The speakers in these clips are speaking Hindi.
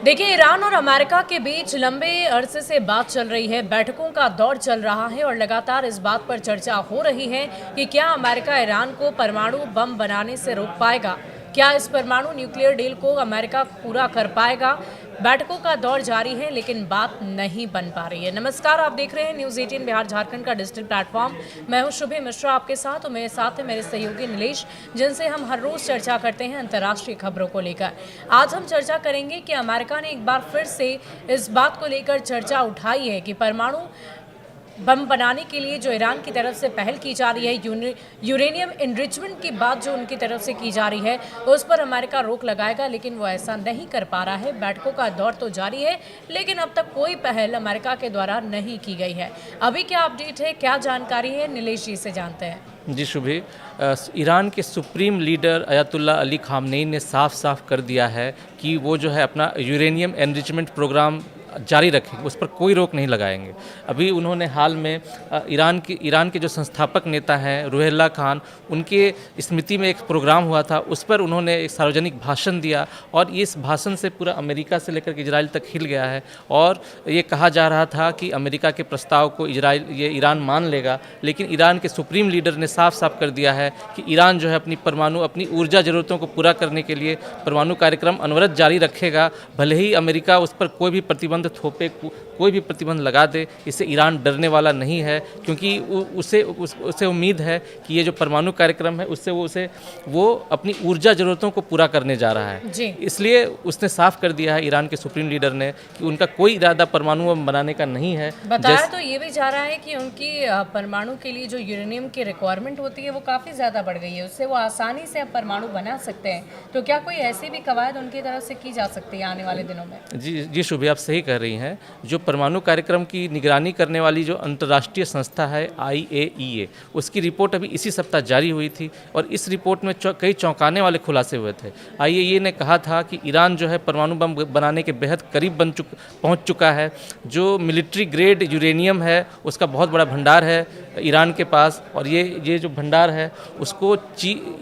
देखिए, ईरान और अमेरिका के बीच लंबे अरसे से बात चल रही है, बैठकों का दौर चल रहा है और लगातार इस बात पर चर्चा हो रही है कि क्या अमेरिका ईरान को परमाणु बम बनाने से रोक पाएगा। क्या इस परमाणु न्यूक्लियर डील को अमेरिका पूरा कर पाएगा। बैठकों का दौर जारी है लेकिन बात नहीं बन पा रही है। नमस्कार, आप देख रहे हैं न्यूज़ 18 बिहार झारखंड का डिजिटल प्लेटफॉर्म। मैं हूं शुभे मिश्रा आपके साथ और मेरे साथ है मेरे सहयोगी नीलेश, जिनसे हम हर रोज़ चर्चा करते हैं अंतर्राष्ट्रीय खबरों को लेकर। आज हम चर्चा करेंगे कि अमेरिका ने एक बार फिर से इस बात को लेकर चर्चा उठाई है कि परमाणु बम बनाने के लिए जो ईरान की तरफ से पहल की जा रही है, यूरेनियम एनरिचमेंट की बात जो उनकी तरफ से की जा रही है, उस पर अमेरिका रोक लगाएगा, लेकिन वो ऐसा नहीं कर पा रहा है। बैठकों का दौर तो जारी है लेकिन अब तक कोई पहल अमेरिका के द्वारा नहीं की गई है। अभी क्या अपडेट है, क्या जानकारी है, नीलेश जी से जानते हैं। जी शुभे, ईरान के सुप्रीम लीडर अयतुल्ला अली खामनेई ने साफ साफ कर दिया है कि वो जो है अपना यूरेनियम एनरिचमेंट प्रोग्राम जारी रखेंगे, उस पर कोई रोक नहीं लगाएंगे। अभी उन्होंने हाल में ईरान के जो संस्थापक नेता हैं रुहेल्ला खान, उनके स्मृति में एक प्रोग्राम हुआ था, उस पर उन्होंने एक सार्वजनिक भाषण दिया और इस भाषण से पूरा अमेरिका से लेकर के इजराइल तक हिल गया है। और ये कहा जा रहा था कि अमेरिका के प्रस्ताव को ईरान मान लेगा, लेकिन ईरान के सुप्रीम लीडर ने साफ साफ कर दिया है कि ईरान जो है अपनी ऊर्जा ज़रूरतों को पूरा करने के लिए परमाणु कार्यक्रम अनवरत जारी रखेगा। भले ही अमेरिका उस पर कोई भी प्रतिबंध थोपे, कोई भी प्रतिबंध लगा दे, इससे ईरान डरने वाला नहीं है, क्योंकि उसे उम्मीद है कि ये जो परमाणु कार्यक्रम है उससे वो अपनी ऊर्जा ज़रूरतों को पूरा करने जा रहा है। इसलिए उसने साफ कर दिया है, ईरान के सुप्रीम लीडर ने, कि उनका कोई इरादा परमाणु बम बनाने का नहीं है। बताया तो ये भी जा रहा है कि उनकी परमाणु के लिए जो यूरेनियम की रिक्वायरमेंट होती है वो काफ़ी ज़्यादा बढ़ गई है, उससे वो आसानी से अब परमाणु बना सकते हैं। तो क्या कोई ऐसी भी कवायद उनकी तरफ से की जा सकती है आने वाले दिनों में? जी शुभे, आप सही कह रही हैं। जो परमाणु कार्यक्रम की निगरानी करने वाली जो अंतर्राष्ट्रीय संस्था है IAEA, उसकी रिपोर्ट अभी इसी सप्ताह जारी हुई थी और इस रिपोर्ट में कई चौंकाने वाले खुलासे हुए थे। IAEA ने कहा था कि ईरान जो है परमाणु बम बनाने के बेहद करीब पहुंच चुका है। जो मिलिट्री ग्रेड यूरेनियम है उसका बहुत बड़ा भंडार है ईरान के पास, और ये जो भंडार है उसको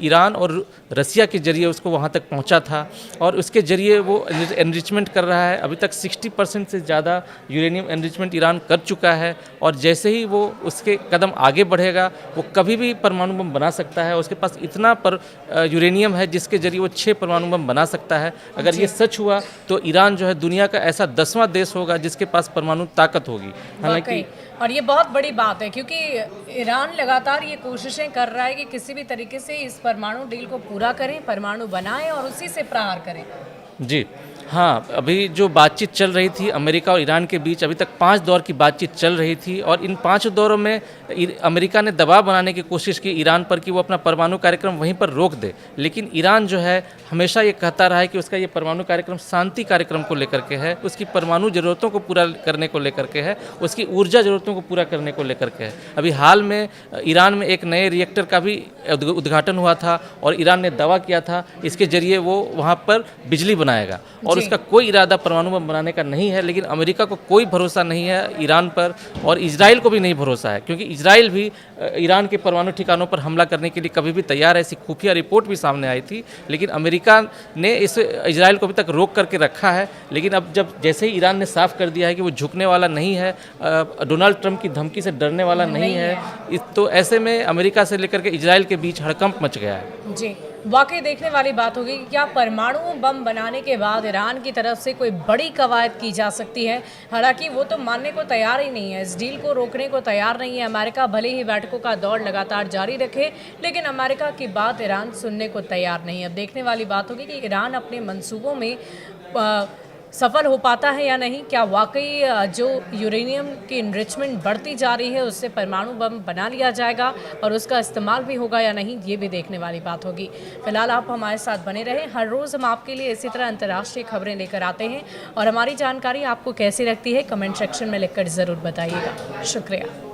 ईरान और रसिया के जरिए उसको वहाँ तक पहुँचा था और उसके जरिए वो एनरिचमेंट कर रहा है। अभी तक 60% से ज़्यादा यूरेनियम एनरिचमेंट ईरान कर चुका है और जैसे ही वो उसके कदम आगे बढ़ेगा वो कभी भी परमाणु बम बना सकता है। उसके पास इतना यूरेनियम है जिसके जरिए वो 6 परमाणु बम बना सकता है। अगर ये सच हुआ तो ईरान जो है दुनिया का ऐसा 10वां देश होगा जिसके पास परमाणु ताकत होगी। हालांकि और ये बहुत बड़ी बात है क्योंकि ईरान लगातार ये कोशिशें कर रहा है कि किसी भी तरीके से इस परमाणु डील को पूरा करें, परमाणु बनाएं और उसी से प्रहार करें। जी हाँ, अभी जो बातचीत चल रही थी अमेरिका और ईरान के बीच, अभी तक 5 दौर की बातचीत चल रही थी और इन 5 दौरों में अमेरिका ने दबाव बनाने की कोशिश की ईरान पर कि वो अपना परमाणु कार्यक्रम वहीं पर रोक दे, लेकिन ईरान जो है हमेशा ये कहता रहा है कि उसका ये परमाणु कार्यक्रम शांति कार्यक्रम को लेकर के है, उसकी परमाणु ज़रूरतों को पूरा करने को लेकर के है, उसकी ऊर्जा ज़रूरतों को पूरा करने को लेकर के है। अभी हाल में ईरान में एक नए रिएक्टर का भी उद्घाटन हुआ था और ईरान ने दावा किया था इसके जरिए वो वहाँ पर बिजली बनाएगा और उसका कोई इरादा परमाणु बम बनाने का नहीं है। लेकिन अमेरिका को कोई भरोसा नहीं है ईरान पर और इजराइल को भी नहीं भरोसा है, क्योंकि इजराइल भी ईरान के परमाणु ठिकानों पर हमला करने के लिए कभी भी तैयार है। ऐसी खुफिया रिपोर्ट भी सामने आई थी, लेकिन अमेरिका ने इजराइल को अभी तक रोक करके रखा है। लेकिन अब जैसे ही ईरान ने साफ कर दिया है कि वो झुकने वाला नहीं है, डोनाल्ड ट्रंप की धमकी से डरने वाला नहीं है, तो ऐसे में अमेरिका से लेकर के इजराइल के बीच हड़कंप मच गया है। जी, वाकई देखने वाली बात होगी कि क्या परमाणु बम बनाने के बाद ईरान की तरफ से कोई बड़ी कवायद की जा सकती है। हालांकि वो तो मानने को तैयार ही नहीं है, इस डील को रोकने को तैयार नहीं है। अमेरिका भले ही बैठकों का दौर लगातार जारी रखे, लेकिन अमेरिका की बात ईरान सुनने को तैयार नहीं है। अब देखने वाली बात होगी कि ईरान अपने मंसूबों में सफल हो पाता है या नहीं। क्या वाकई जो यूरेनियम की इनरिचमेंट बढ़ती जा रही है उससे परमाणु बम बना लिया जाएगा और उसका इस्तेमाल भी होगा या नहीं, ये भी देखने वाली बात होगी। फिलहाल आप हमारे साथ बने रहें, हर रोज़ हम आपके लिए इसी तरह अंतर्राष्ट्रीय खबरें लेकर आते हैं और हमारी जानकारी आपको कैसी लगती है कमेंट सेक्शन में लिखकर ज़रूर बताइएगा। शुक्रिया।